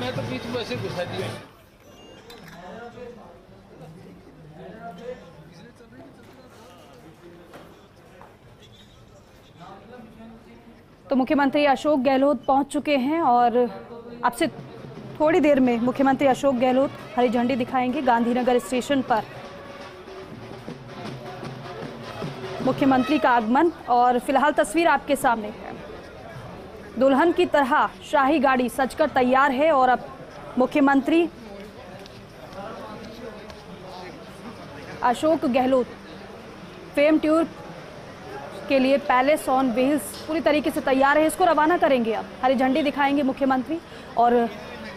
मैं तो बीच में ऐसे घुसा दिया। तो मुख्यमंत्री अशोक गहलोत पहुंच चुके हैं और अब से थोड़ी देर में मुख्यमंत्री अशोक गहलोत हरी झंडी दिखाएंगे गांधीनगर स्टेशन पर। मुख्यमंत्री का आगमन और फिलहाल तस्वीर आपके सामने है। दुल्हन की तरह शाही गाड़ी सजकर तैयार है और अब मुख्यमंत्री अशोक गहलोत फेम टूर के लिए पैलेस ऑन व्हील्स पूरी तरीके से तैयार है। इसको रवाना करेंगे, अब हरी झंडी दिखाएंगे मुख्यमंत्री और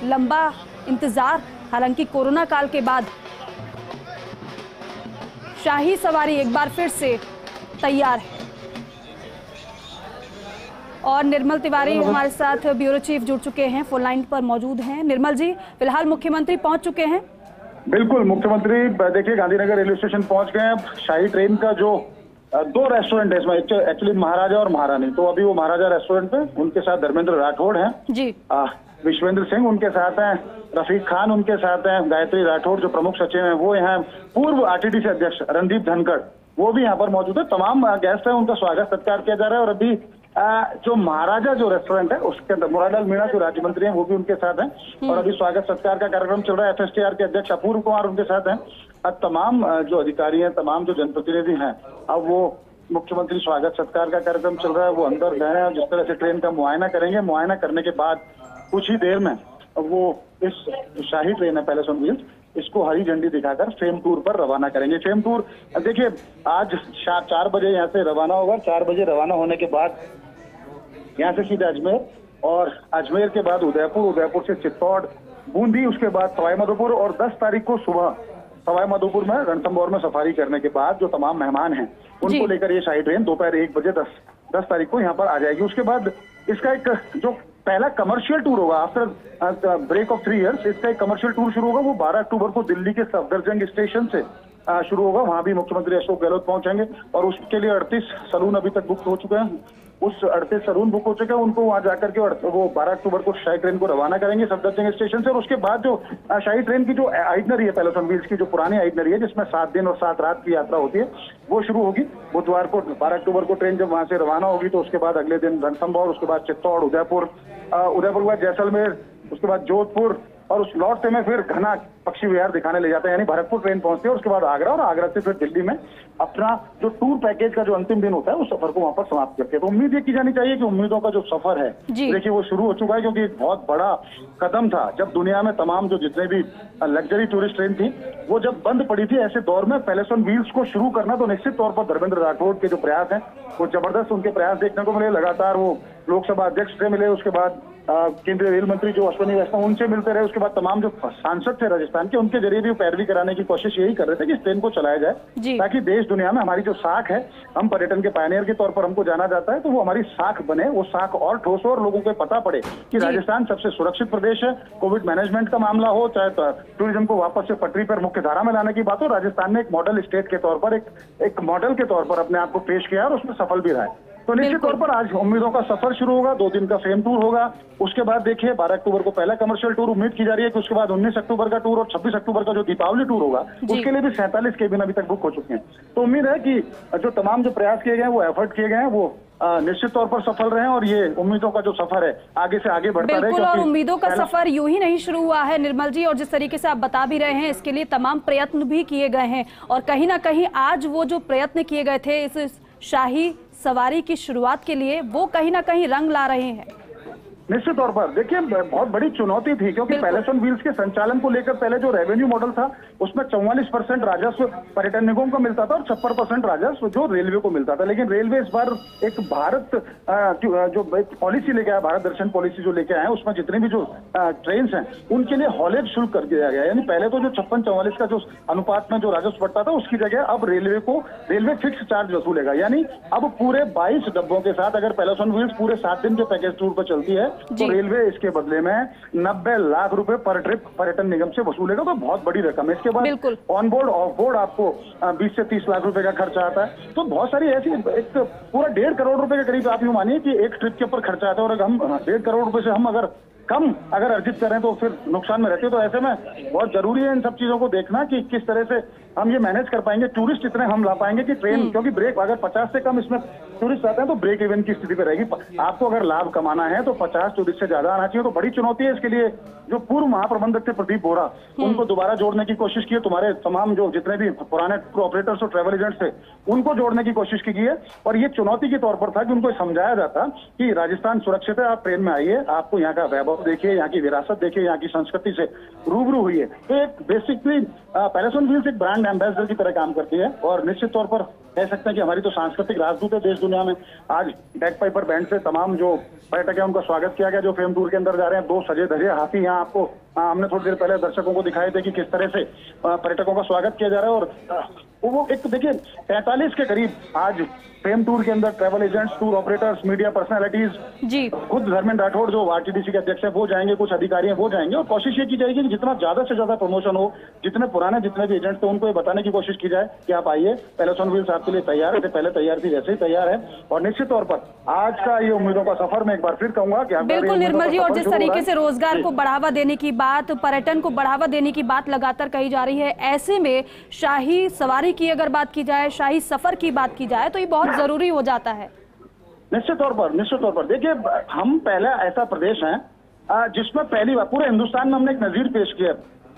लंबा इंतजार, हालांकि कोरोना काल के बाद शाही सवारी एक बार फिर से तैयार है। और निर्मल तिवारी हमारे साथ ब्यूरो चीफ जुड़ चुके हैं, फोन लाइन पर मौजूद हैं। निर्मल जी, फिलहाल मुख्यमंत्री पहुंच चुके हैं? बिल्कुल, मुख्यमंत्री देखिए गांधीनगर रेलवे स्टेशन पहुंच गए हैं। शाही ट्रेन का जो दो रेस्टोरेंट है इसमें, एक्चुअली महाराजा और महारानी, तो अभी वो महाराजा रेस्टोरेंट पे उनके साथ धर्मेंद्र राठौड़ हैं जी, विश्वेंद्र सिंह उनके साथ हैं, रफीक खान उनके साथ हैं, गायत्री राठौड़ जो प्रमुख सचिव हैं वो यहाँ, पूर्व आरटीडीसी अध्यक्ष रणदीप धनखड़ वो भी यहाँ पर मौजूद है। तमाम गेस्ट हैं, उनका स्वागत सत्कार किया जा रहा है। और अभी जो महाराजा जो रेस्टोरेंट है उसके अंदर मुरारलाल मीणा जो राज्य मंत्री हैं वो भी उनके साथ हैं और अभी स्वागत सत्कार का कार्यक्रम चल रहा है। एफएसटीआर के अध्यक्ष अपूर्व कुमार उनके साथ हैं। अब तमाम जो अधिकारी हैं, तमाम जो जनप्रतिनिधि हैं, अब वो मुख्यमंत्री स्वागत सत्कार का कार्यक्रम चल रहा है, वो अंदर गए हैं, जिस तरह से ट्रेन का मुआयना करेंगे। मुआयना करने के बाद कुछ ही देर में वो इस शाही ट्रेन है पैलेस ऑन व्हील्स, इसको हरी झंडी दिखाकर फेम टूर पर रवाना करेंगे। फेम टूर देखिए आज 4 बजे यहाँ से रवाना होगा। 4 बजे रवाना होने के बाद यहाँ से सीधे अजमेर और अजमेर के बाद उदयपुर, उदयपुर से चित्तौड़, बूंदी, उसके बाद सवाई माधोपुर और 10 तारीख को सुबह सवाई माधोपुर में रणथंभौर में सफारी करने के बाद जो तमाम मेहमान हैं उनको लेकर ये शाही ट्रेन दोपहर 1 बजे 10 तारीख को यहाँ पर आ जाएगी। उसके बाद इसका एक जो पहला कमर्शियल टूर होगा आफ्टर ब्रेक ऑफ 3 इयर्स, इसका एक कमर्शियल टूर शुरू होगा। वो 12 अक्टूबर को दिल्ली के सफदरजंग स्टेशन से शुरू होगा। वहां भी मुख्यमंत्री अशोक गहलोत पहुंचेंगे और उसके लिए 38 सलून अभी तक बुक हो चुके हैं। उस 38 सलून बुक हो चुके हैं, उनको वहां जाकर के वो 12 अक्टूबर को शाही ट्रेन को रवाना करेंगे सफदरजंग स्टेशन से। और उसके बाद जो शाही ट्रेन की जो आइटनरी है पैलेस ऑन व्हील्स की, जो पुरानी आइटनरी है जिसमें 7 दिन और 7 रात की यात्रा होती है, वो शुरू होगी बुधवार को 12 अक्टूबर को। ट्रेन जब वहां से रवाना होगी तो उसके बाद अगले दिन रणथंभौर, उसके बाद चित्तौड़, उदयपुर के बाद जैसलमेर, उसके बाद जोधपुर और उस लौटते में फिर घना पक्षी विहार दिखाने ले जाते हैं, यानी भरतपुर ट्रेन पहुंचती है। उसके बाद आगरा और आगरा से फिर दिल्ली में अपना जो टूर पैकेज का जो अंतिम दिन होता है उस सफर को वहां पर समाप्त करते हैं। तो उम्मीद ये की जानी चाहिए कि उम्मीदों का जो सफर है देखिए वो शुरू हो चुका है, क्योंकि एक बहुत बड़ा कदम था जब दुनिया में तमाम जो जितने भी लग्जरी टूरिस्ट ट्रेन थी वो जब बंद पड़ी थी। ऐसे दौर में पैलेस ऑन व्हील्स को शुरू करना तो निश्चित तौर पर धर्मेंद्र राठौड़ के जो प्रयास हैं वो जबरदस्त उनके प्रयास देखने को मिले। लगातार वो लोकसभा अध्यक्ष से मिले, उसके बाद केंद्रीय रेल मंत्री जो अश्विनी वैष्णव उनसे मिलते रहे, उसके बाद तमाम जो सांसद थे राजस्थान के उनके जरिए भी पैरवी कराने की कोशिश यही कर रहे थे कि इस ट्रेन को चलाया जाए ताकि देश दुनिया में हमारी जो साख है, हम पर्यटन के पायनियर के तौर पर हमको जाना जाता है, तो वो हमारी साख बने, वो साख और ठोस हो और लोगों को पता पड़े कि राजस्थान सबसे सुरक्षित प्रदेश है। कोविड मैनेजमेंट का मामला हो, चाहे टूरिज्म को वापस से पटरी पर मुख्य धारा में लाने की बात हो, राजस्थान ने एक मॉडल स्टेट के तौर पर एक मॉडल के तौर पर अपने आप को पेश किया और उसमें सफल भी रहा है। तो निश्चित तौर पर आज उम्मीदों का सफर शुरू होगा। 2 दिन का फेम टूर होगा। उसके बाद देखिए 12 अक्टूबर को पहला कमर्शियल टूर, उम्मीद की जा रही है कि उसके बाद 19 अक्टूबर का टूर और 26 अक्टूबर का जो दीपावली टूर होगा उसके लिए भी 47 केबिन अभी तक बुक हो चुके हैं। तो उम्मीद है कि जो तमाम जो प्रयास किए गए हैं, वो एफर्ट किए गए हैं, वो निश्चित तौर पर सफल रहे और ये उम्मीदों का जो सफर है आगे से आगे बढ़ता रहे। और उम्मीदों का सफर यूं ही नहीं शुरू हुआ है निर्मल जी, और जिस तरीके से आप बता भी रहे हैं इसके लिए तमाम प्रयत्न भी किए गए हैं और कहीं ना कहीं आज वो जो प्रयत्न किए गए थे इस शाही सवारी की शुरुआत के लिए, वो कहीं ना कहीं रंग ला रहे हैं। निश्चित तौर पर देखिए बहुत बड़ी चुनौती थी, क्योंकि पैलेस ऑन व्हील्स के संचालन को लेकर पहले जो रेवेन्यू मॉडल था उसमें 44% राजस्व पर्यटन निगम को मिलता था और 56% राजस्व जो रेलवे को मिलता था। लेकिन रेलवे इस बार एक भारत जो पॉलिसी लेके आया, भारत दर्शन पॉलिसी जो लेके आए, उसमें जितने भी जो ट्रेन हैं उनके लिए हॉलेज शुल्क कर दिया गया। यानी पहले तो जो 56-44 का जो अनुपात में जो राजस्व बढ़ता था उसकी जगह अब रेलवे फिक्स चार्ज वसूलेगा। यानी अब पूरे 22 डब्बों के साथ अगर पैलेस ऑन व्हील्स पूरे 7 दिन के पैकेज टूर पर चलती है तो रेलवे इसके बदले में 90 लाख रुपए पर ट्रिप पर्यटन निगम से वसूलेगा। तो बहुत बड़ी रकम है। इसके बाद ऑन बोर्ड ऑफ बोर्ड आपको 20 से 30 लाख रुपए का खर्चा आता है। तो बहुत सारी ऐसी एक पूरा 1.5 करोड़ रुपए के करीब आप यूं मानिए कि एक ट्रिप के ऊपर खर्चा आता है। और हम 1.5 करोड़ रुपए से हम अगर कम अगर अर्जित करें तो फिर नुकसान में रहते हैं। तो ऐसे में बहुत जरूरी है इन सब चीजों को देखना कि किस तरह से हम ये मैनेज कर पाएंगे, टूरिस्ट इतने हम ला पाएंगे कि ट्रेन, क्योंकि ब्रेक अगर 50 से कम इसमें टूरिस्ट आते हैं तो ब्रेक इवन की स्थिति पे रहेगी। आपको अगर लाभ कमाना है तो 50 टूरिस्ट से ज्यादा आना चाहिए। तो बड़ी चुनौती है इसके लिए। जो पूर्व महाप्रबंधक थे प्रदीप बोरा, उनको दोबारा जोड़ने की कोशिश की है। तुम्हारे तमाम जो जितने भी पुराने टूर ऑपरेटर्स और ट्रेवल एजेंट्स थे उनको जोड़ने की कोशिश की गई है। और ये चुनौती के तौर पर था कि उनको समझाया जाता कि राजस्थान सुरक्षित है, आप ट्रेन में आइए, आपको यहाँ का वैभव देखिए, यहाँ की विरासत देखिए, यहाँ की संस्कृति से रूबरू हुई है। तो एक बेसिकली पैलेस ऑन व्हील्स एक ब्रांड एम्बेसडर की तरह काम करती है और निश्चित तौर पर कह सकते हैं कि हमारी तो सांस्कृतिक राजदूत है देश दुनिया में। आज बैक पाइपर बैंड से तमाम जो पर्यटक है उनका स्वागत किया गया जो फेम टूर के अंदर जा रहे हैं। 2 सजे धजे हाथी यहाँ आपको हमने थोड़ी देर पहले दर्शकों को दिखाए थे कि किस तरह से पर्यटकों का स्वागत किया जा रहा है। और वो एक देखिए 43 के करीब आज फेम टूर के अंदर travel agents, tour operators, media personalities, जी खुद धर्मेंद्र राठौड़ जो आरटीडीसी के अध्यक्ष है वो जाएंगे, कुछ अधिकारी हैं वो जाएंगे। और कोशिश ये की जाएगी कि जितना ज्यादा से ज्यादा प्रमोशन हो, जितने पुराने जितने भी एजेंट्स थे उनको ये बताने की कोशिश की जाए कि आप आइए, पैलेस ऑन व्हील्स आपके लिए तैयार है, पहले तैयार थी वैसे ही तैयार है। और निश्चित तौर पर आज का ये उम्मीदों का सफर मैं एक बार फिर कहूंगा कि बिल्कुल निर्मल जी, और जिस तरीके से रोजगार को बढ़ावा देने की बात, पर्यटन को बढ़ावा देने की बात लगातार कही जा रही है, ऐसे में शाही सवारी की अगर बात की जाए, शाही सफर की बात की जाए तो ये बहुत जरूरी हो जाता है। निश्चित तौर पर देखिए, हम पहला ऐसा प्रदेश है जिसमें पहली बार पूरे हिंदुस्तान में हमने एक नजीर पेश किया।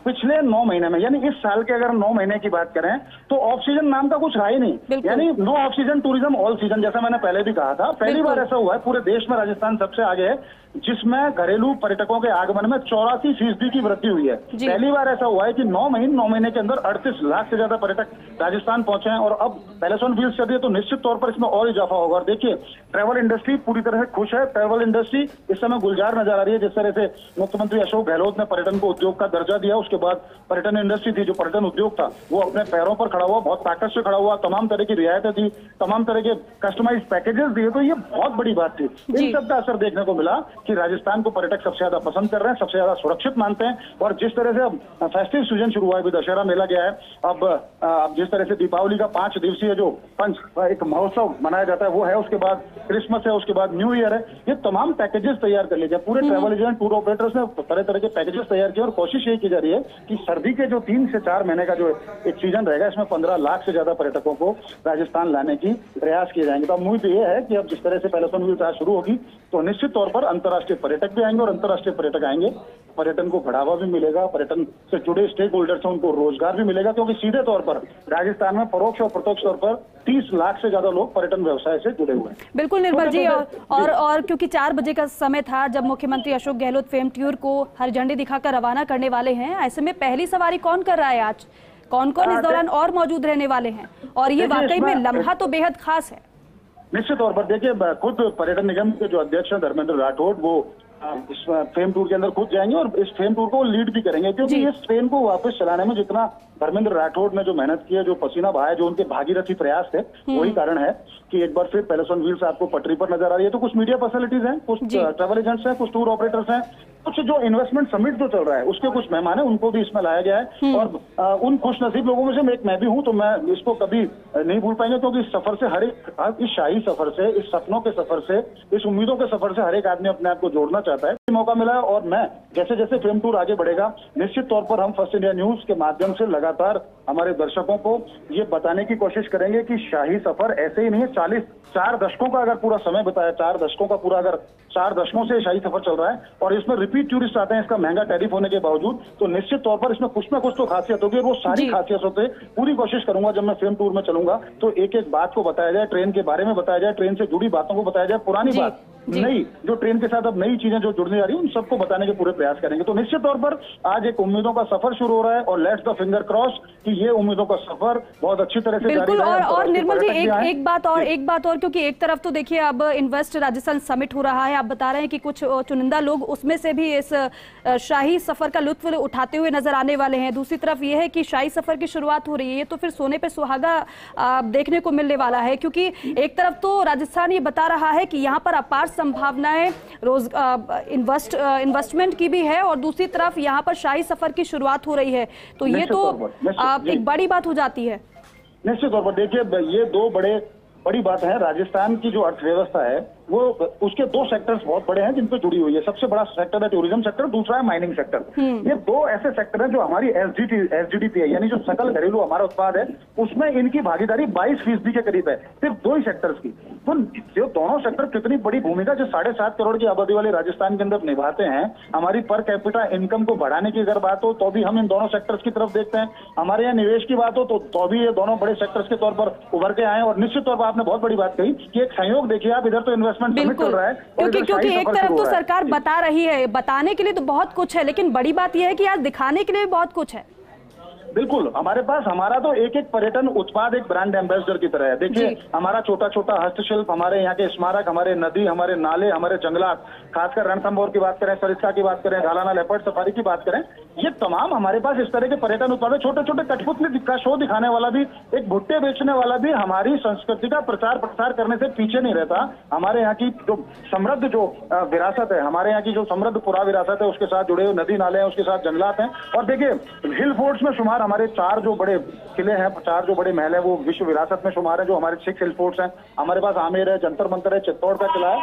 पिछले 9 महीने में, यानी इस साल के अगर 9 महीने की बात करें तो ऑफ सीजन नाम का कुछ रहा ही नहीं। यानी no off season tourism all season, जैसा मैंने पहले भी कहा था। पहली बार ऐसा हुआ है पूरे देश में, राजस्थान सबसे आगे है जिसमें घरेलू पर्यटकों के आगमन में 84% की वृद्धि हुई है। पहली बार ऐसा हुआ है कि 9 महीने के अंदर 38 लाख से ज्यादा पर्यटक राजस्थान पहुंचे हैं। और अब पैलेस ऑन व्हील्स चल रही है तो निश्चित तौर पर इसमें और इजाफा होगा। और देखिए, ट्रैवल इंडस्ट्री पूरी तरह से खुश है। ट्रैवल इंडस्ट्री इस समय गुलजार नजर आ रही है। जिस तरह से मुख्यमंत्री अशोक गहलोत ने पर्यटन को उद्योग का दर्जा दिया, उसके बाद पर्यटन इंडस्ट्री थी, जो पर्यटन उद्योग था, वो अपने पैरों पर खड़ा हुआ, बहुत ताकत से खड़ा हुआ, तमाम तरह की रियायतें दी, तमाम तरह के कस्टमाइज पैकेजेस दिए। तो ये बहुत बड़ी बात थी। इन सब का असर देखने को मिला कि राजस्थान को पर्यटक सबसे ज्यादा पसंद कर रहे हैं, सबसे ज्यादा सुरक्षित मानते हैं। और जिस तरह से अब फेस्टिव सीजन शुरू हुआ है, अभी दशहरा मेला गया है, अब जिस तरह से दीपावली का 5 दिवसीय जो एक महोत्सव मनाया जाता है वो है, उसके बाद क्रिसमस है, उसके बाद न्यू ईयर है, ये तमाम पैकेजेस तैयार कर लिए गए। पूरे ट्रैवल एजेंट, टूर ऑपरेटर्स ने तरह तरह के पैकेजेस तैयार किए और कोशिश यही की जा रही है कि सर्दी के जो 3 से 4 महीने का जो एक सीजन रहेगा, इसमें 15 लाख से ज्यादा पर्यटकों को राजस्थान लाने की प्रयास किए जाएंगे। तो उम्मीद ये है कि अब जिस तरह से पैलेस ऑन व्हील्स आज शुरू होगी तो निश्चित तौर पर अंतर्राष्ट्रीय पर्यटक भी आएंगे और अंतर्राष्ट्रीय पर्यटक आएंगे, पर्यटन को बढ़ावा भी मिलेगा, पर्यटन से जुड़े स्टेक होल्डर्स हैं उनको रोजगार भी मिलेगा। क्योंकि सीधे तौर पर राजस्थान में परोक्ष और प्रत्यक्ष तौर पर 30 लाख से ज्यादा लोग पर्यटन व्यवसाय से जुड़े हुए हैं। बिल्कुल निर्मल जी, और क्योंकि 4 बजे का समय था जब मुख्यमंत्री अशोक गहलोत फेम टूर को हरी झंडी दिखाकर रवाना करने वाले हैं, ऐसे में पहली सवारी कौन कर रहा है आज, कौन कौन इस दौरान और मौजूद रहने वाले हैं, और ये वाकई में लम्हा तो बेहद खास है। निश्चित तौर पर देखिए, खुद पर्यटन निगम के जो अध्यक्ष हैं धर्मेंद्र राठौड़, वो इस फेम टूर के अंदर खुद जाएंगे और इस फेम टूर को लीड भी करेंगे। क्योंकि इस ट्रेन को वापस चलाने में जितना धर्मेंद्र राठौड़ ने जो मेहनत की है, जो पसीना बहाया, जो उनके भागीरथी प्रयास थे, वही कारण है कि एक बार फिर पैलेस ऑन व्हील्स आपको पटरी पर नजर आ रही है। तो कुछ मीडिया पर्सनैलिटीज हैं, कुछ ट्रैवल एजेंट्स हैं, कुछ टूर ऑपरेटर्स हैं, कुछ जो इन्वेस्टमेंट समिट जो चल रहा है उसके कुछ मेहमान हैं, उनको भी इसमें लाया गया है। और उन खुशनसीब लोगों में से मैं भी हूं, तो मैं इसको कभी नहीं भूल पाएंगे। क्योंकि इस सफर से हर एक, इस शाही सफर से, इस सपनों के सफर से, इस उम्मीदों के सफर से हर एक आदमी अपने आप को जोड़ना चाहता है। मौका मिला है और मैं जैसे जैसे फेम टूर आगे बढ़ेगा, निश्चित तौर पर हम फर्स्ट इंडिया न्यूज के माध्यम से लगातार हमारे दर्शकों को ये बताने की कोशिश करेंगे कि शाही सफर ऐसे ही नहीं है। 4 दशकों का अगर पूरा समय बताया, 4 दशकों का पूरा, अगर 4 दशकों से शाही सफर चल रहा है और इसमें रिपीट टूरिस्ट आते हैं, इसका महंगा टैरिफ होने के बावजूद, तो निश्चित तौर पर इसमें कुछ ना कुछ तो खासियत होगी। वो सारी खासियतों से पूरी कोशिश करूंगा जब मैं फेम टूर में चलूंगा तो एक एक बात को बताया जाए, ट्रेन के बारे में बताया जाए, ट्रेन से जुड़ी बातों को बताया जाए, पुरानी बात, नई जो ट्रेन के साथ अब नई चीजें जो जुड़ने जा रही है, उन सबको बताने के पूरे प्रयास करेंगे। तो निश्चित तौर पर आज एक उम्मीदों का सफर शुरू हो रहा है और लेट्स द फिंगर क्रॉस कि ये उम्मीदों का सफर बहुत अच्छी तरह से जारी रहे। और निर्मल जी, एक बात और, क्योंकि एक तरफ तो देखिए अब इन्वेस्ट राजस्थान समिट हो रहा है, आप बता रहे हैं कि कुछ चुनिंदा लोग उसमें से भी इस शाही सफर का लुत्फ उठाते हुए नजर आने वाले हैं। दूसरी तरफ ये है कि शाही सफर की शुरुआत हो रही है, तो फिर सोने पे सुहागा देखने को मिलने वाला है। क्योंकि एक तरफ तो राजस्थान ये बता रहा है कि यहाँ पर अपार संभावनाएं इन्वेस्टमेंट की भी है और दूसरी तरफ यहाँ पर शाही सफर की शुरुआत हो रही है, तो ये तो एक बड़ी बात हो जाती है। निश्चित तौर पर देखिए, ये 2 बड़ी बात है। राजस्थान की जो अर्थव्यवस्था है वो उसके 2 सेक्टर्स बहुत बड़े हैं जिन पे जुड़ी हुई है। सबसे बड़ा सेक्टर है टूरिज्म सेक्टर, दूसरा है माइनिंग सेक्टर। ये 2 ऐसे सेक्टर हैं जो हमारी एसजीडीपी है, यानी जो सकल घरेलू हमारा उत्पाद है, उसमें इनकी भागीदारी 22% के करीब है, सिर्फ 2 ही सेक्टर्स की। तो जो दोनों सेक्टर कितनी बड़ी भूमिका जो 7.5 करोड़ की आबादी वाले राजस्थान के अंदर निभाते हैं, हमारी पर कैपिटा इनकम को बढ़ाने की अगर बात हो तो भी हम इन दोनों सेक्टर्स की तरफ देखते हैं। हमारे यहाँ निवेश की बात हो तो भी ये दोनों बड़े सेक्टर्स के तौर पर उभर के आए। और निश्चित तौर पर आपने बहुत बड़ी बात कही कि एक संयोग देखिए आप, इधर तो इन्वेस्टमेंट समिट चल रहा है, क्योंकि एक तरफ तो सरकार बता रही है, बताने के लिए तो बहुत कुछ है, लेकिन बड़ी बात यह है कि आज दिखाने के लिए भी बहुत कुछ है। बिल्कुल, हमारे पास हमारा तो एक एक पर्यटन उत्पाद एक ब्रांड एम्बेसडर की तरह है। देखिए हमारा छोटा छोटा हस्तशिल्प, हमारे यहाँ के स्मारक, हमारे नदी, हमारे नाले, हमारे जंगलात, खासकर रणथंभौर की बात करें, सरिस्का की बात करें, घालाना लेपर्ड सफारी की बात करें, ये तमाम हमारे पास इस तरह के पर्यटन उत्पाद है। छोटे छोटे कठपुतली का शो दिखाने वाला भी, एक भुट्टे बेचने वाला भी हमारी संस्कृति का प्रचार प्रसार करने से पीछे नहीं रहता। हमारे यहाँ की जो समृद्ध जो विरासत है, हमारे यहाँ की जो समृद्ध पुरा विरासत है, उसके साथ जुड़े हुए नदी नाले हैं, उसके साथ जंगलात हैं। और देखिए हिल फोर्ट्स में शुमार हमारे 4 जो बड़े किले हैं, 4 जो बड़े महल हैं, वो विश्व विरासत में शुमार है, जो हमारे 6 हिल फोर्ट्स हैं। हमारे पास आमेर है, जंतर मंतर है, चित्तौड़ का किला है।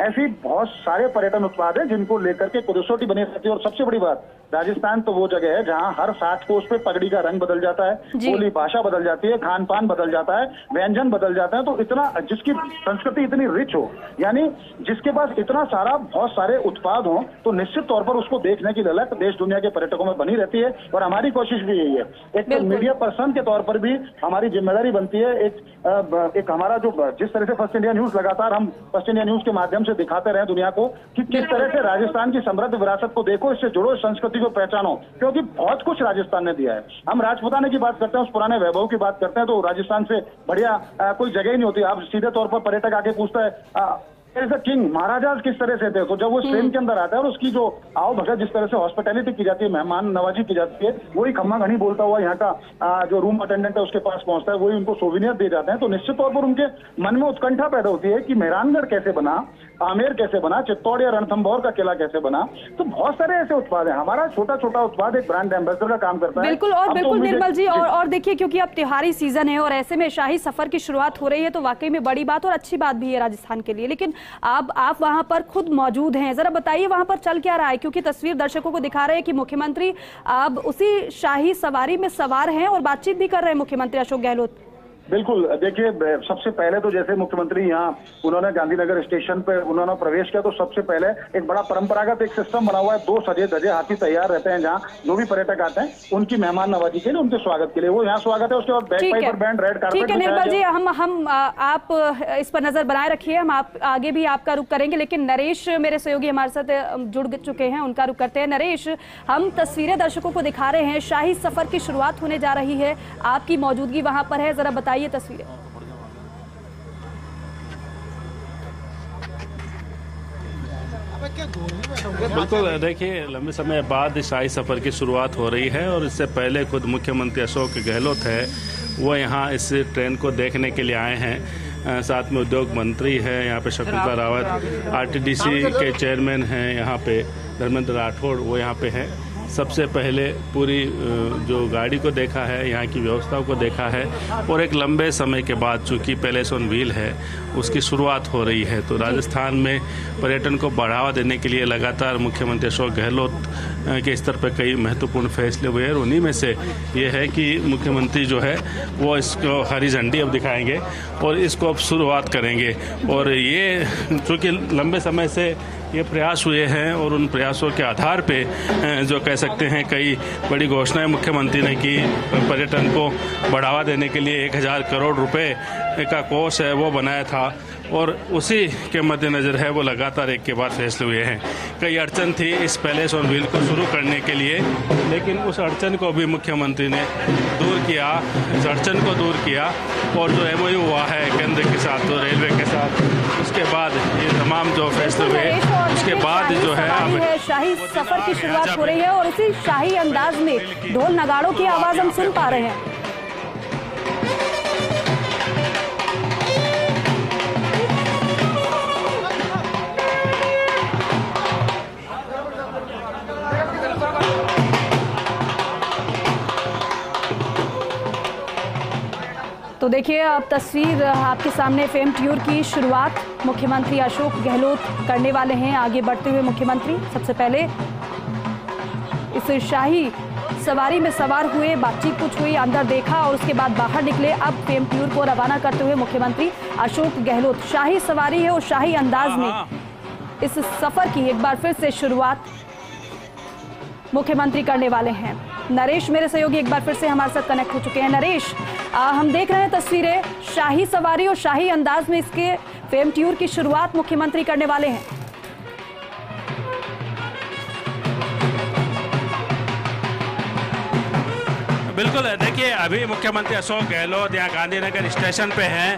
ऐसी बहुत सारे पर्यटन उत्पाद हैं जिनको लेकर के कुदरती बनी रहती है। और सबसे बड़ी बात, राजस्थान तो वो जगह है जहां हर 60 कोस पे पगड़ी का रंग बदल जाता है, बोली भाषा बदल जाती है, खान पान बदल जाता है, व्यंजन बदल जाता है। तो इतना, जिसकी संस्कृति इतनी रिच हो, यानी जिसके पास इतना सारा बहुत सारे उत्पाद हो, तो निश्चित तौर पर उसको देखने की ललक देश दुनिया के पर्यटकों में बनी रहती है। और हमारी कोशिश भी यही है, एक मीडिया पर्सन के तौर पर भी हमारी जिम्मेदारी बनती है। एक हमारा जो, जिस तरह से फर्स्ट इंडिया न्यूज लगातार हम फर्स्ट इंडिया न्यूज के माध्यम से दिखाते रहे दुनिया को कि किस तरह से राजस्थान की समृद्ध विरासत को देखो, इससे जुड़ो, संस्कृति को पहचानो, क्योंकि बहुत कुछ राजस्थान ने दिया है। हम राजपुताने की बात करते हैं, उस पुराने वैभव की बात करते हैं, तो राजस्थान से बढ़िया कोई जगह ही नहीं होती। आप सीधे तौर पर पर्यटक आके पूछता है किंग, महाराजाज किस तरह से थे, तो जब वो ट्रेन के अंदर आता है और उसकी जो आओ भगत, जिस तरह से हॉस्पिटैलिटी की जाती है, मेहमान नवाजी की जाती है, वही खम्मा घनी बोलता हुआ यहाँ का जो रूम अटेंडेंट है उसके पास पहुंचता है, वही उनको सोविनियर दिए जाते हैं। तो निश्चित तौर पर उनके मन में उत्कंठा पैदा होती है कि मेहरानगढ़ कैसे बना, आमेर कैसे बना, चित्तौड़ या रणथंभौर का किला कैसे बना। तो बहुत सारे ऐसे उत्पाद हैं। हमारा छोटा छोटा उत्पाद एक ब्रांड एम्बेसडर का काम करता है। बिल्कुल, और बिल्कुल निर्मल जी, और देखिए क्योंकि अब त्योहारी सीजन है और ऐसे में शाही सफर की शुरुआत हो रही है, तो वाकई में बड़ी बात और अच्छी बात भी है राजस्थान के लिए। लेकिन आप वहां पर खुद मौजूद हैं, जरा बताइए वहां पर चल क्या रहा है, क्योंकि तस्वीर दर्शकों को दिखा रहे हैं कि मुख्यमंत्री अब उसी शाही सवारी में सवार हैं और बातचीत भी कर रहे हैं मुख्यमंत्री अशोक गहलोत। बिल्कुल, देखिए सबसे पहले तो जैसे मुख्यमंत्री यहाँ उन्होंने गांधीनगर स्टेशन पे उन्होंने प्रवेश किया, तो सबसे पहले एक बड़ा परंपरागत एक सिस्टम बना हुआ है, 2 सजे धजे हाथी तैयार रहते हैं, जहाँ जो भी पर्यटक आते हैं उनकी मेहमान नवाजी के लिए, उनके स्वागत के लिए वो यहाँ स्वागत है। उसके बाद back Piper band, red carpet. ठीक है निर्मल जी, हम आप इस पर नजर बनाए रखिए, हम आप आगे भी आपका रुख करेंगे। लेकिन नरेश मेरे सहयोगी हमारे साथ जुड़ चुके हैं, उनका रुख करते हैं। नरेश, हम तस्वीरें दर्शकों को दिखा रहे हैं, शाही सफर की शुरुआत होने जा रही है, आपकी मौजूदगी वहां पर है, जरा बताइए तस्वीरें। बिल्कुल, देखिए लंबे समय बाद शाही सफर की शुरुआत हो रही है और इससे पहले खुद मुख्यमंत्री अशोक गहलोत है, वो यहाँ इस ट्रेन को देखने के लिए आए हैं। साथ में उद्योग मंत्री है यहाँ पे शकुंतला रावत, आरटीडीसी के चेयरमैन हैं यहाँ पे धर्मेंद्र राठौड़, वो यहाँ पे हैं। सबसे पहले पूरी जो गाड़ी को देखा है, यहाँ की व्यवस्थाओं को देखा है और एक लंबे समय के बाद चूँकि पैलेस ऑन व्हील है उसकी शुरुआत हो रही है। तो राजस्थान में पर्यटन को बढ़ावा देने के लिए लगातार मुख्यमंत्री अशोक गहलोत के स्तर पर कई महत्वपूर्ण फैसले हुए हैं। उन्हीं में से ये है कि मुख्यमंत्री जो है वो इसको हरी झंडी अब दिखाएंगे और इसको अब शुरुआत करेंगे। और ये चूँकि लंबे समय से ये प्रयास हुए हैं और उन प्रयासों के आधार पे जो कह सकते हैं कई बड़ी घोषणाएं मुख्यमंत्री ने की। पर्यटन को बढ़ावा देने के लिए 1000 करोड़ रुपए का कोष है वो बनाया था और उसी के मद्देनजर है वो लगातार एक के बाद फैसले हुए हैं। कई अड़चन थी इस पैलेस ऑन व्हील को शुरू करने के लिए, लेकिन उस अड़चन को भी मुख्यमंत्री ने दूर किया, इस अड़चन को दूर किया और जो MOU हुआ है केंद्र के साथ, तो रेलवे के साथ, उसके बाद ये तमाम जो फैसले हुए उसके बाद जो है अब शाही सफर की शुरुआत हो रही है और उसी शाही अंदाज में ढोल नगाड़ों की आवाज हम सुन पा रहे हैं। तो देखिए अब तस्वीर आपके सामने फेम टूर की शुरुआत मुख्यमंत्री अशोक गहलोत करने वाले हैं। आगे बढ़ते हुए मुख्यमंत्री सबसे पहले इस शाही सवारी में सवार हुए, बातचीत कुछ हुई, अंदर देखा और उसके बाद बाहर निकले। अब फेम टूर को रवाना करते हुए मुख्यमंत्री अशोक गहलोत, शाही सवारी है और शाही अंदाज में इस सफर की एक बार फिर से शुरुआत मुख्यमंत्री करने वाले हैं। नरेश मेरे सहयोगी एक बार फिर से हमारे साथ कनेक्ट हो चुके हैं। नरेश, हम देख रहे हैं तस्वीरें, शाही सवारी और शाही अंदाज में इसके फेम टूर की शुरुआत मुख्यमंत्री करने वाले हैं। बिल्कुल, देखिए अभी मुख्यमंत्री अशोक गहलोत यहाँ गांधीनगर स्टेशन पे हैं।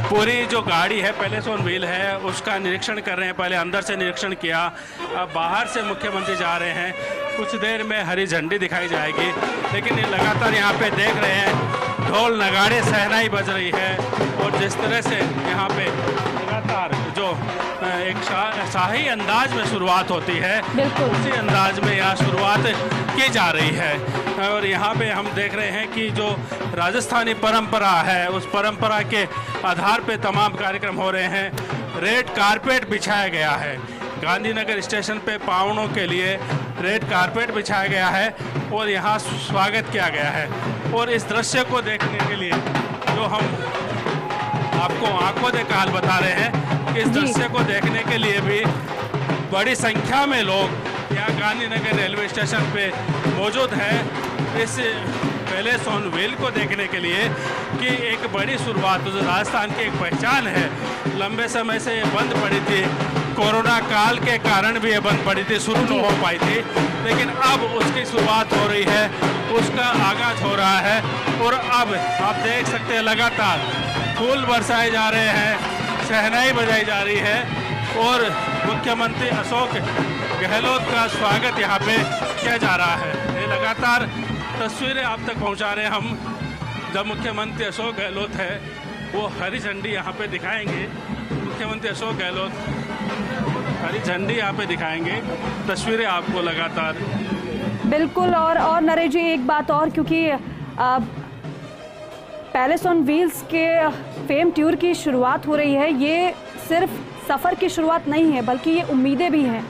पूरी जो गाड़ी है पैलेस ऑन व्हील है उसका निरीक्षण कर रहे हैं। पहले अंदर से निरीक्षण किया, अब बाहर से मुख्यमंत्री जा रहे हैं। कुछ देर में हरी झंडी दिखाई जाएगी, लेकिन लगातार यहाँ पे देख रहे हैं ढोल नगाड़े शहनाई बज रही है और जिस तरह से यहाँ पे लगातार जो एक शाही अंदाज में शुरुआत होती है उसी अंदाज में यहाँ शुरुआत की जा रही है। और यहाँ पे हम देख रहे हैं कि जो राजस्थानी परंपरा है उस परंपरा के आधार पे तमाम कार्यक्रम हो रहे हैं। रेड कारपेट बिछाया गया है गांधीनगर स्टेशन पे, पावनों के लिए रेड कारपेट बिछाया गया है और यहाँ स्वागत किया गया है। और इस दृश्य को देखने के लिए जो हम आपको आंखों देखा हाल बता रहे हैं, इस दृश्य को देखने के लिए भी बड़ी संख्या में लोग यहाँ गांधीनगर रेलवे स्टेशन पे मौजूद है। इस पैलेस ऑन व्हील को देखने के लिए कि एक बड़ी शुरुआत जो राजस्थान की एक पहचान है, लंबे समय से ये बंद पड़ी थी, कोरोना काल के कारण भी ये बंद पड़ी थी, शुरू नहीं हो पाई थी, लेकिन अब उसकी शुरुआत हो रही है, उसका आगाज हो रहा है। और अब आप देख सकते हैं लगातार फूल बरसाए जा रहे हैं, शहनाई बजाई जा रही है और मुख्यमंत्री अशोक गहलोत का स्वागत यहाँ पे किया जा रहा है। ये लगातार तस्वीरें आप तक पहुँचा रहे हैं हम। जब मुख्यमंत्री अशोक गहलोत है वो हरी झंडी यहाँ पे दिखाएंगे, मुख्यमंत्री अशोक गहलोत हरी झंडी यहाँ पे दिखाएंगे। तस्वीरें आपको लगातार बिल्कुल। और नरेश जी एक बात और, क्योंकि पैलेस ऑन व्हील्स के फेम टूर की शुरुआत हो रही है, ये सिर्फ सफर की शुरुआत नहीं है बल्कि ये उम्मीदें भी हैं।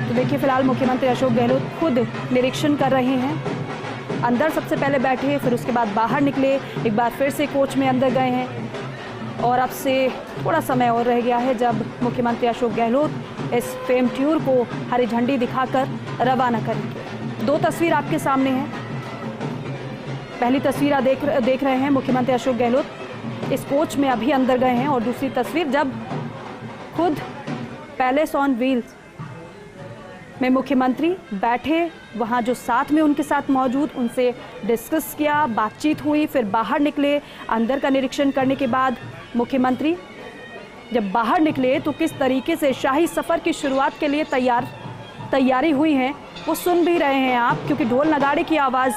तो देखिए फिलहाल मुख्यमंत्री अशोक गहलोत खुद निरीक्षण कर रहे हैं। अंदर सबसे पहले बैठे, फिर उसके बाद बाहर निकले, एक बार फिर से कोच में अंदर गए हैं और अब से थोड़ा समय और रह गया है जब मुख्यमंत्री अशोक गहलोत इस फेम टूर को हरी झंडी दिखाकर रवाना करेंगे। दो तस्वीर आपके सामने हैं। पहली तस्वीर आप देख रहे हैं, मुख्यमंत्री अशोक गहलोत इस कोच में अभी अंदर गए हैं और दूसरी तस्वीर जब खुद पैलेस ऑन व्हील्स में मुख्यमंत्री बैठे, वहाँ जो साथ में उनके साथ मौजूद उनसे डिस्कस किया, बातचीत हुई, फिर बाहर निकले। अंदर का निरीक्षण करने के बाद मुख्यमंत्री जब बाहर निकले तो किस तरीके से शाही सफ़र की शुरुआत के लिए तैयारी हुई है वो सुन भी रहे हैं आप, क्योंकि ढोल नगाड़े की आवाज़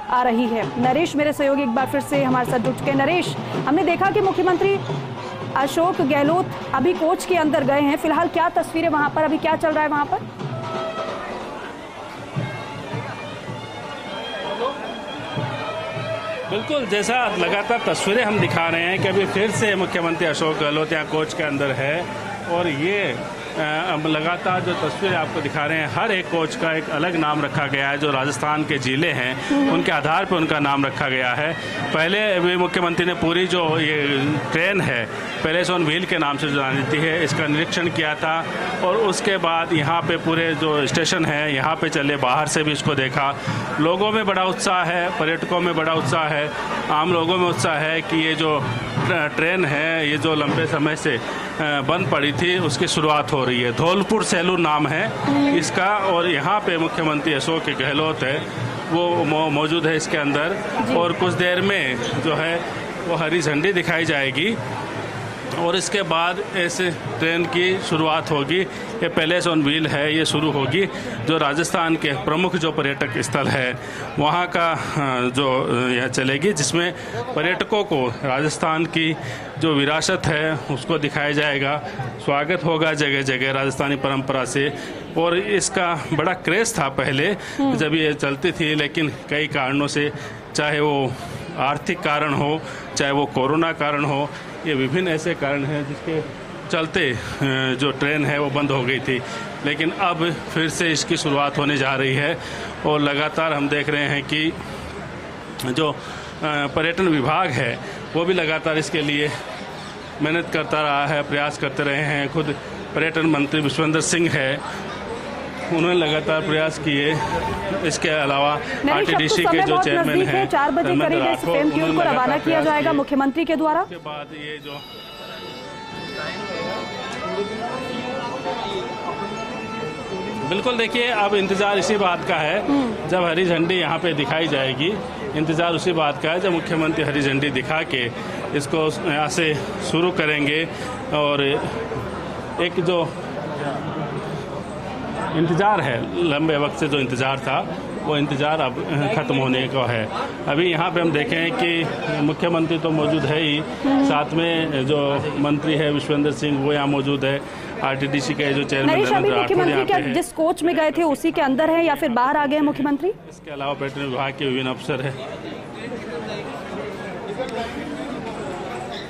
आ रही है। नरेश मेरे सहयोगी एक बार फिर से हमारे साथ जुड़ चुके हैं। नरेश, हमने देखा कि मुख्यमंत्री अशोक गहलोत अभी कोच के अंदर गए हैं, फिलहाल क्या तस्वीरें वहाँ पर, अभी क्या चल रहा है वहाँ पर? बिल्कुल, जैसा लगातार तस्वीरें हम दिखा रहे हैं कि अभी फिर से मुख्यमंत्री अशोक गहलोत यहाँ कोच के अंदर है और ये लगातार जो तस्वीरें आपको दिखा रहे हैं, हर एक कोच का एक अलग नाम रखा गया है। जो राजस्थान के जिले हैं उनके आधार पर उनका नाम रखा गया है। पहले भी मुख्यमंत्री ने पूरी जो ये ट्रेन है पैलेस ऑन व्हील के नाम से जो जाती है इसका निरीक्षण किया था और उसके बाद यहाँ पे पूरे जो स्टेशन है यहाँ पे चले, बाहर से भी इसको देखा। लोगों में बड़ा उत्साह है, पर्यटकों में बड़ा उत्साह है, आम लोगों में उत्साह है कि ये जो ट्रेन है ये जो लंबे समय से बंद पड़ी थी उसकी शुरुआत हो रही है। धौलपुर सेलू नाम है इसका और यहाँ पे मुख्यमंत्री अशोक गहलोत है वो मौजूद है इसके अंदर और कुछ देर में जो है वो हरी झंडी दिखाई जाएगी और इसके बाद इस ट्रेन की शुरुआत होगी। ये पैलेस ऑन व्हील है, ये शुरू होगी जो राजस्थान के प्रमुख जो पर्यटक स्थल है वहाँ का जो यह चलेगी, जिसमें पर्यटकों को राजस्थान की जो विरासत है उसको दिखाया जाएगा। स्वागत होगा जगह जगह राजस्थानी परंपरा से। और इसका बड़ा क्रेज़ था पहले जब ये चलती थी, लेकिन कई कारणों से, चाहे वो आर्थिक कारण हो, चाहे वो कोरोना कारण हो, ये विभिन्न ऐसे कारण हैं जिसके चलते जो ट्रेन है वो बंद हो गई थी। लेकिन अब फिर से इसकी शुरुआत होने जा रही है और लगातार हम देख रहे हैं कि जो पर्यटन विभाग है वो भी लगातार इसके लिए मेहनत करता रहा है, प्रयास करते रहे हैं। खुद पर्यटन मंत्री विश्वेंद्र सिंह है, उन्होंने लगातार प्रयास किए। इसके अलावा आरटीडीसी के जो चेयरमैन हैं 4 बजे करीब इस फेम ट्यून को रवाना किया जाएगा मुख्यमंत्री के द्वारा। के बाद ये जो बिल्कुल देखिए, अब इंतजार इसी बात का है जब हरी झंडी यहाँ पे दिखाई जाएगी। इंतजार उसी बात का है जब मुख्यमंत्री हरी झंडी दिखा के इसको यहाँ से शुरू करेंगे। और एक जो इंतज़ार है, लंबे वक्त से जो इंतज़ार था, वो इंतज़ार अब ख़त्म होने को है। अभी यहाँ पे हम देखें कि मुख्यमंत्री तो मौजूद है ही, साथ में जो मंत्री है विश्वेंद्र सिंह वो यहाँ मौजूद है। आरटीडीसी के जो चेयरमैन मुख्यमंत्री क्या जिस कोच में गए थे उसी के अंदर है या फिर बाहर आ गए मुख्यमंत्री? इसके अलावा पर्यटन विभाग के विभिन्न अफसर है।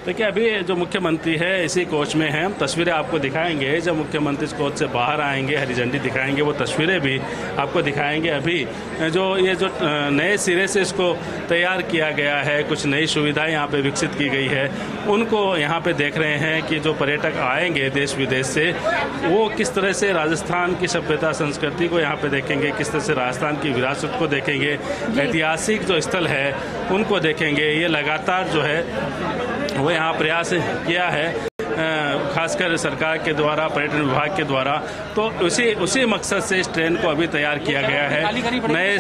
देखिए, अभी जो मुख्यमंत्री है इसी कोच में है। हम तस्वीरें आपको दिखाएंगे जब मुख्यमंत्री इस कोच से बाहर आएंगे, हरी झंडी दिखाएंगे, वो तस्वीरें भी आपको दिखाएंगे। अभी जो ये जो नए सिरे से इसको तैयार किया गया है, कुछ नई सुविधाएं यहाँ पे विकसित की गई है, उनको यहाँ पे देख रहे हैं कि जो पर्यटक आएंगे देश विदेश से, वो किस तरह से राजस्थान की सभ्यता संस्कृति को यहाँ पे देखेंगे, किस तरह से राजस्थान की विरासत को देखेंगे, ऐतिहासिक जो स्थल है उनको देखेंगे। ये लगातार जो है वो यहाँ प्रयास किया है खासकर सरकार के द्वारा, पर्यटन विभाग के द्वारा। तो उसी मकसद से इस ट्रेन को अभी तैयार किया गया है। नए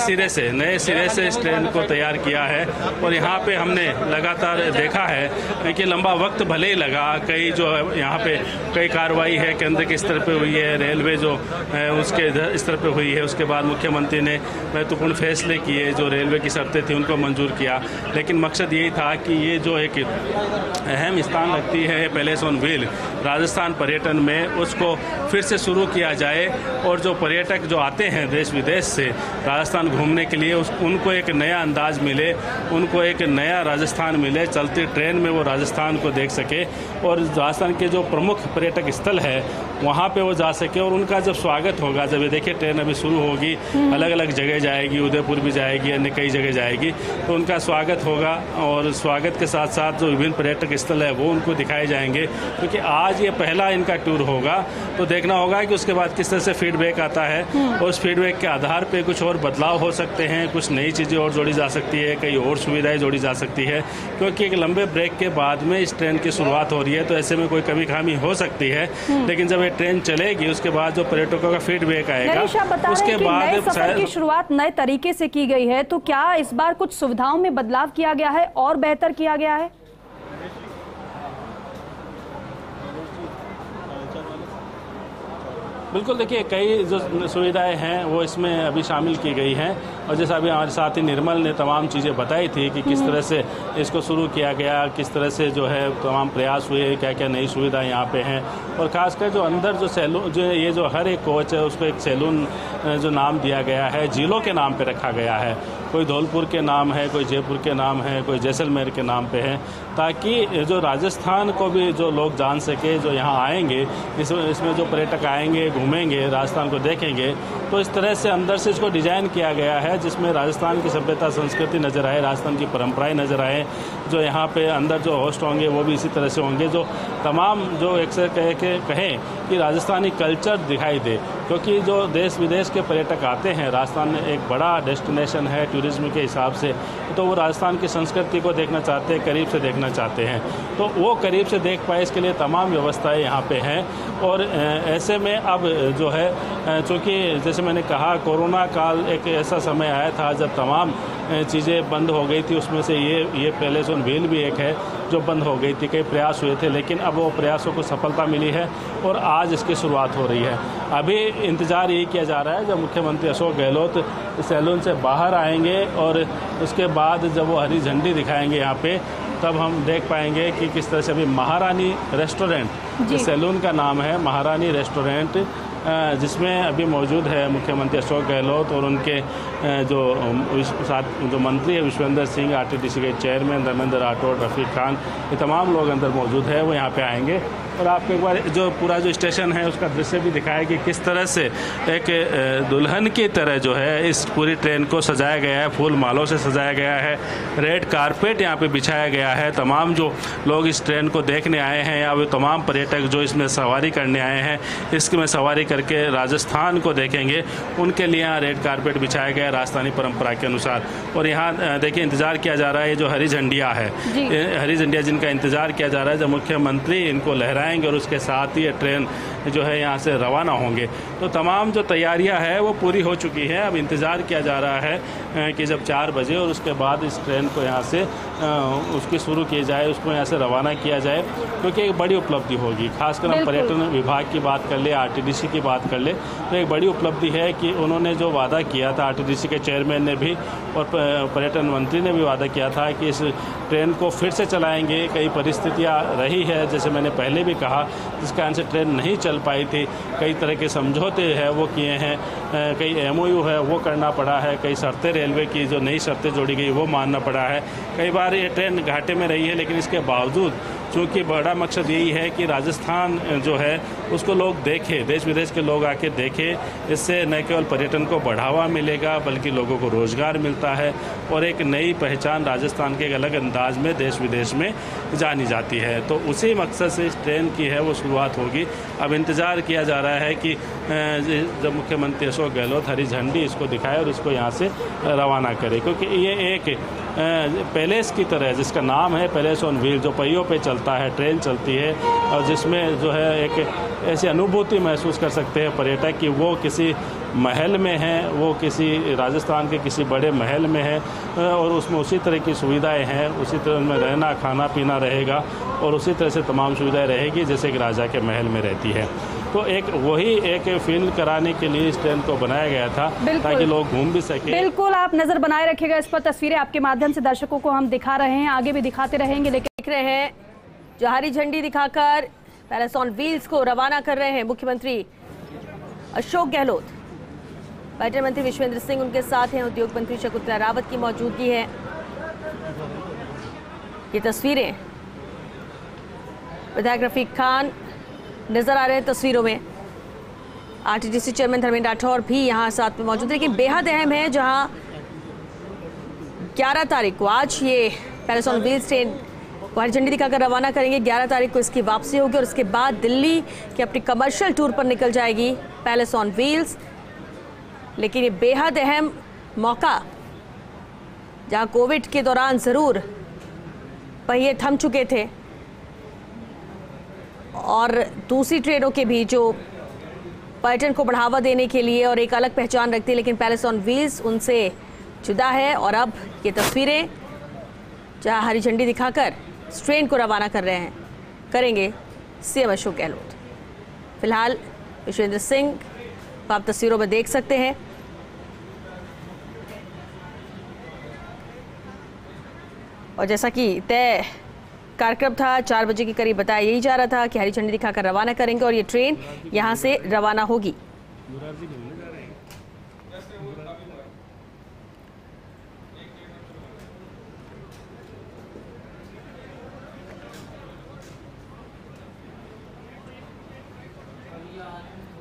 सिरे से इस ट्रेन को तैयार किया है। और यहाँ पे हमने लगातार देखा है कि लंबा वक्त भले ही लगा, कई जो यहाँ पे कई कार्रवाई है केंद्र के स्तर पे हुई है, रेलवे जो है उसके स्तर पे हुई है। उसके बाद मुख्यमंत्री ने महत्वपूर्ण फैसले किए, जो रेलवे की शर्तें थी उनको मंजूर किया। लेकिन मकसद यही था कि ये जो एक अहम स्थान रखती है पैलेस ऑन व्हील राजस्थान पर्यटन में, उसको फिर से शुरू किया जाए। और जो पर्यटक जो आते हैं देश विदेश से राजस्थान घूमने के लिए, उनको एक नया अंदाज मिले, उनको एक नया राजस्थान मिले, चलती ट्रेन में वो राजस्थान को देख सके और राजस्थान के जो प्रमुख पर्यटक स्थल है वहाँ पे वो जा सके। और उनका जब स्वागत होगा, जब ये देखिए ट्रेन अभी शुरू होगी, अलग अलग जगह जाएगी, उदयपुर भी जाएगी, अन्य कई जगह जाएगी, तो उनका स्वागत होगा। और स्वागत के साथ साथ जो विभिन्न पर्यटक स्थल है वो उनको दिखाए जाएंगे, क्योंकि आज ये पहला इनका टूर होगा। तो देखना होगा कि उसके बाद किस तरह से फीडबैक आता है और उस फीडबैक के आधार पे कुछ और बदलाव हो सकते हैं, कुछ नई चीज़ें और जोड़ी जा सकती है, कई और सुविधाएं जोड़ी जा सकती है। क्योंकि एक लंबे ब्रेक के बाद में इस ट्रेन की शुरुआत हो रही है, तो ऐसे में कोई कमी खामी हो सकती है। लेकिन जब ये ट्रेन चलेगी उसके बाद जो पर्यटकों का फीडबैक आएगा, उसके बाद सफर की शुरुआत नए तरीके से की गई है, तो क्या इस बार कुछ सुविधाओं में बदलाव किया गया है और बेहतर किया गया है? बिल्कुल, देखिए कई जो सुविधाएं हैं वो इसमें अभी शामिल की गई हैं। और जैसा अभी हमारे साथी निर्मल ने तमाम चीज़ें बताई थी कि किस तरह से इसको शुरू किया गया, किस तरह से जो है तमाम प्रयास हुए, क्या क्या नई सुविधाएं यहाँ पे हैं। और ख़ासकर जो अंदर जो सैलून, जो ये जो हर एक कोच है उसको एक सैलून जो नाम दिया गया है, जिलों के नाम पे रखा गया है। कोई धौलपुर के नाम है, कोई जयपुर के नाम है, कोई जैसलमेर के नाम पे है, ताकि जो राजस्थान को भी जो लोग जान सके, जो यहाँ आएंगे, इसमें जो पर्यटक आएंगे, घूमेंगे, राजस्थान को देखेंगे, तो इस तरह से अंदर से इसको डिज़ाइन किया गया है जिसमें राजस्थान की सभ्यता संस्कृति नज़र आए, राजस्थान की परंपराएं नज़र आए। जो यहाँ पे अंदर जो होस्ट होंगे वो भी इसी तरह से होंगे, जो तमाम जो एक से कहें कि राजस्थानी कल्चर दिखाई दे। क्योंकि जो देश विदेश के पर्यटक आते हैं, राजस्थान एक बड़ा डेस्टिनेशन है टूरिज्म के हिसाब से, तो वो राजस्थान की संस्कृति को देखना चाहते हैं, करीब से देखना चाहते हैं। तो वो करीब से देख पाए, इसके लिए तमाम व्यवस्थाएं यहाँ पे हैं। और ऐसे में अब जो है, चूँकि जैसे मैंने कहा, कोरोना काल एक ऐसा समय आया था जब तमाम चीज़ें बंद हो गई थी, उसमें से ये पैलेस ऑन व्हील भी एक है जो बंद हो गई थी। कई प्रयास हुए थे लेकिन अब वो प्रयासों को सफलता मिली है और आज इसकी शुरुआत हो रही है। अभी इंतज़ार ये किया जा रहा है जब मुख्यमंत्री अशोक गहलोत सैलून से बाहर आएंगे और उसके बाद जब वो हरी झंडी दिखाएंगे यहाँ पे, तब हम देख पाएंगे कि किस तरह से अभी महारानी रेस्टोरेंट, सैलून का नाम है महारानी रेस्टोरेंट, जिसमें अभी मौजूद है मुख्यमंत्री अशोक गहलोत और उनके जो मंत्री है विश्वेंद्र सिंह, आरटीडीसी के चेयरमैन धर्मेंद्र राठौड़, रफीक खान, ये तमाम लोग अंदर मौजूद है। वो यहाँ पे आएंगे और आपको एक बार जो पूरा जो स्टेशन है उसका दृश्य भी दिखाया कि किस तरह से एक दुल्हन की तरह जो है इस पूरी ट्रेन को सजाया गया है, फूल मालों से सजाया गया है, रेड कारपेट यहाँ पे बिछाया गया है। तमाम जो लोग इस ट्रेन को देखने आए हैं या वो तमाम पर्यटक जो इसमें सवारी करने आए हैं, इसमें सवारी करके राजस्थान को देखेंगे, उनके लिए यहाँ रेड कारपेट बिछाया गया है राजस्थानी परंपरा के अनुसार। और यहाँ देखिए इंतज़ार किया जा रहा है, ये जो हरी झंडियाँ है, हरी झंडियाँ जिनका इंतज़ार किया जा रहा है, जब मुख्यमंत्री इनको लहराएंगे और उसके साथ ही ये ट्रेन जो है यहाँ से रवाना होंगे। तो तमाम जो तैयारियां है वो पूरी हो चुकी है। अब इंतज़ार किया जा रहा है कि जब 4 बजे और उसके बाद इस ट्रेन को यहाँ से उसकी शुरू की जाए, उसको यहाँ से रवाना किया जाए, क्योंकि एक बड़ी उपलब्धि होगी। खासकर हम पर्यटन विभाग की बात कर ले, आरटीडीसी की बात कर ले, तो एक बड़ी उपलब्धि है कि उन्होंने जो वादा किया था, आरटीडीसी के चेयरमैन ने भी और पर्यटन मंत्री ने भी वादा किया था कि इस ट्रेन को फिर से चलाएँगे। कई परिस्थितियाँ रही है, जैसे मैंने पहले भी कहा, जिस कारण से ट्रेन नहीं चल पाई थी। कई तरह के समझौते हैं वो किए हैं, कई MOU है वो करना पड़ा है, कई शर्तें रेलवे की जो नई शर्तें जोड़ी गई वो मानना पड़ा है। कई बार ये ट्रेन घाटे में रही है, लेकिन इसके बावजूद चूँकि बड़ा मकसद यही है कि राजस्थान जो है उसको लोग देखें, देश विदेश के लोग आके देखें। इससे न केवल पर्यटन को बढ़ावा मिलेगा बल्कि लोगों को रोजगार मिलता है और एक नई पहचान राजस्थान के एक अलग अंदाज में देश विदेश में जानी जाती है। तो उसी मकसद से इस ट्रेन की है वो शुरुआत होगी। अब इंतज़ार किया जा रहा है कि जब मुख्यमंत्री अशोक गहलोत हरी झंडी इसको दिखाए और इसको यहाँ से रवाना करे, क्योंकि ये एक पैलेस की तरह, जिसका नाम है पैलेस ऑन व्हील, जो पहियों पे चलता है, ट्रेन चलती है, और जिसमें जो है एक ऐसी अनुभूति महसूस कर सकते हैं पर्यटक कि वो किसी महल में है, वो किसी राजस्थान के किसी बड़े महल में है और उसमें उसी तरह की सुविधाएं हैं, उसी तरह में रहना खाना पीना रहेगा और उसी तरह से तमाम सुविधाएं रहेगी जैसे कि राजा के महल में रहती है। तो एक वही एक फील कराने के लिए इस ट्रेन को बनाया गया था ताकि लोग घूम भी सके। बिल्कुल, आप नजर बनाए रखिएगा इस पर। तस्वीरें आपके माध्यम से दर्शकों को हम दिखा रहे हैं, आगे भी दिखाते रहेंगे। लेकिन देख रहे हैं जो हरी झंडी दिखाकर पैलेस ऑन व्हील्स को रवाना कर रहे हैं मुख्यमंत्री अशोक गहलोत। पर्यटन मंत्री विश्वेंद्र सिंह उनके साथ हैं, उद्योग मंत्री शकुंतला रावत की मौजूदगी है। ये तस्वीरें विधायक रफीक खान नजर आ रहे हैं तस्वीरों में। आरटीडीसी चेयरमैन धर्मेंद्र राठौड़ भी यहाँ साथ में मौजूद है। लेकिन बेहद अहम है, जहाँ 11 तारीख को आज ये पैलेस ऑन व्हील्स ट्रेन को हरी झंडी दिखाकर रवाना करेंगे। 11 तारीख को इसकी वापसी होगी और उसके बाद दिल्ली के अपनी कमर्शियल टूर पर निकल जाएगी पैलेस ऑन व्हील्स। लेकिन ये बेहद अहम मौका, जहाँ कोविड के दौरान ज़रूर पहिए थम चुके थे और दूसरी ट्रेनों के भी जो पर्यटन को बढ़ावा देने के लिए और एक अलग पहचान रखती है, लेकिन पैलेस ऑन व्हील्स उनसे जुदा है। और अब ये तस्वीरें जहाँ हरी झंडी दिखाकर इस ट्रेन को रवाना करेंगे CM अशोक गहलोत। फिलहाल विश्वेंद्र सिंह को आप तस्वीरों में देख सकते हैं। और जैसा कि तय कार्यक्रम था 4 बजे के करीब बताया यही जा रहा था कि हरी झंडी दिखाकर रवाना करेंगे और ये ट्रेन यहां से रवाना होगी।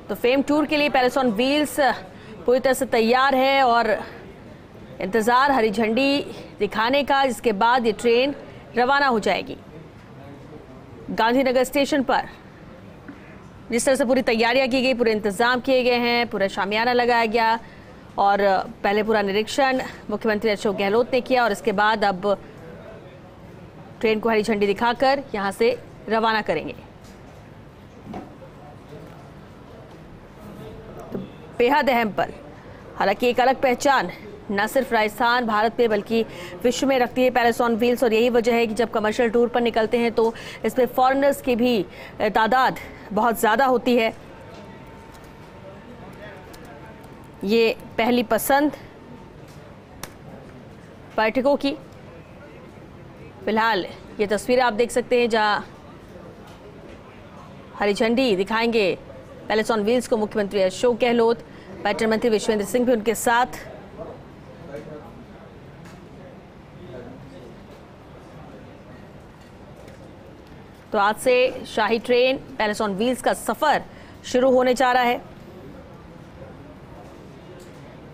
तो फेम टूर के लिए पैलेस ऑन व्हील्स पूरी तरह से तैयार है और इंतजार हरी झंडी दिखाने का, जिसके बाद ये ट्रेन रवाना हो जाएगी। गांधीनगर स्टेशन पर जिस तरह से पूरी तैयारियां की गई, पूरे इंतजाम किए गए हैं, पूरा शामियाना लगाया गया और पहले पूरा निरीक्षण मुख्यमंत्री अशोक गहलोत ने किया और इसके बाद अब ट्रेन को हरी झंडी दिखाकर यहां से रवाना करेंगे। तो बेहद अहम पर, हालांकि एक अलग पहचान न सिर्फ राजस्थान भारत में बल्कि विश्व में रखती है पैलेस ऑन व्हील्स। और यही वजह है कि जब कमर्शियल टूर पर निकलते हैं तो इसमें फॉरेनर्स की भी तादाद बहुत ज़्यादा होती है। ये पहली पसंद पर्यटकों की। फिलहाल ये तस्वीरें आप देख सकते हैं जहां हरी झंडी दिखाएंगे पैलेस ऑन व्हील्स को मुख्यमंत्री अशोक गहलोत, पर्यटन मंत्री विश्वेंद्र सिंह भी उनके साथ। तो आज से शाही ट्रेन पैलेस ऑन व्हील्स का सफर शुरू होने जा रहा है।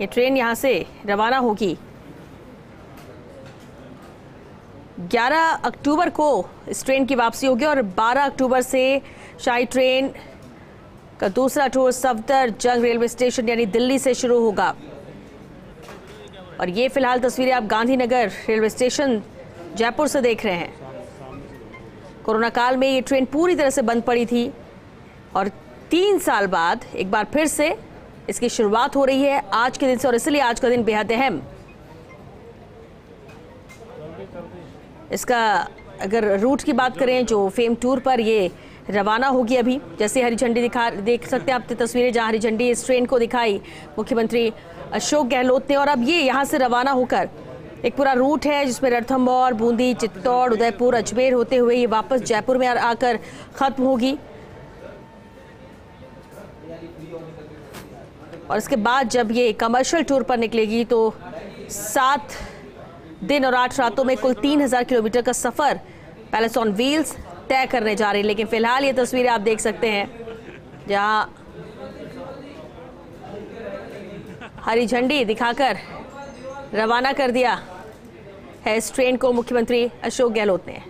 ये ट्रेन यहां से रवाना होगी 11 अक्टूबर को इस ट्रेन की वापसी होगी और 12 अक्टूबर से शाही ट्रेन का दूसरा टूर सफदरजंग रेलवे स्टेशन यानी दिल्ली से शुरू होगा। और ये फिलहाल तस्वीरें आप गांधीनगर रेलवे स्टेशन जयपुर से देख रहे हैं। कोरोना काल में ये ट्रेन पूरी तरह से बंद पड़ी थी और 3 साल बाद एक बार फिर से इसकी शुरुआत हो रही है आज के दिन से। और इसलिए आज का दिन बेहद अहम। इसका अगर रूट की बात करें जो फेम टूर पर ये रवाना होगी अभी, जैसे हरी झंडी देख सकते हैं आप तस्वीरें जहां हरी झंडी इस ट्रेन को दिखाई मुख्यमंत्री अशोक गहलोत ने। और अब ये यहां से रवाना होकर एक पूरा रूट है जिसमें रणथंभौर, बूंदी, चित्तौड़, उदयपुर, अजमेर होते हुए ये वापस जयपुर में आकर खत्म होगी। और इसके बाद जब ये कमर्शियल टूर पर निकलेगी तो 7 दिन और 8 रातों में कुल 3000 किलोमीटर का सफर पैलेस ऑन व्हील्स तय करने जा रही है। लेकिन फिलहाल ये तस्वीरें आप देख सकते हैं जहां हरी झंडी दिखाकर रवाना कर दिया है इस ट्रेन को मुख्यमंत्री अशोक गहलोत ने।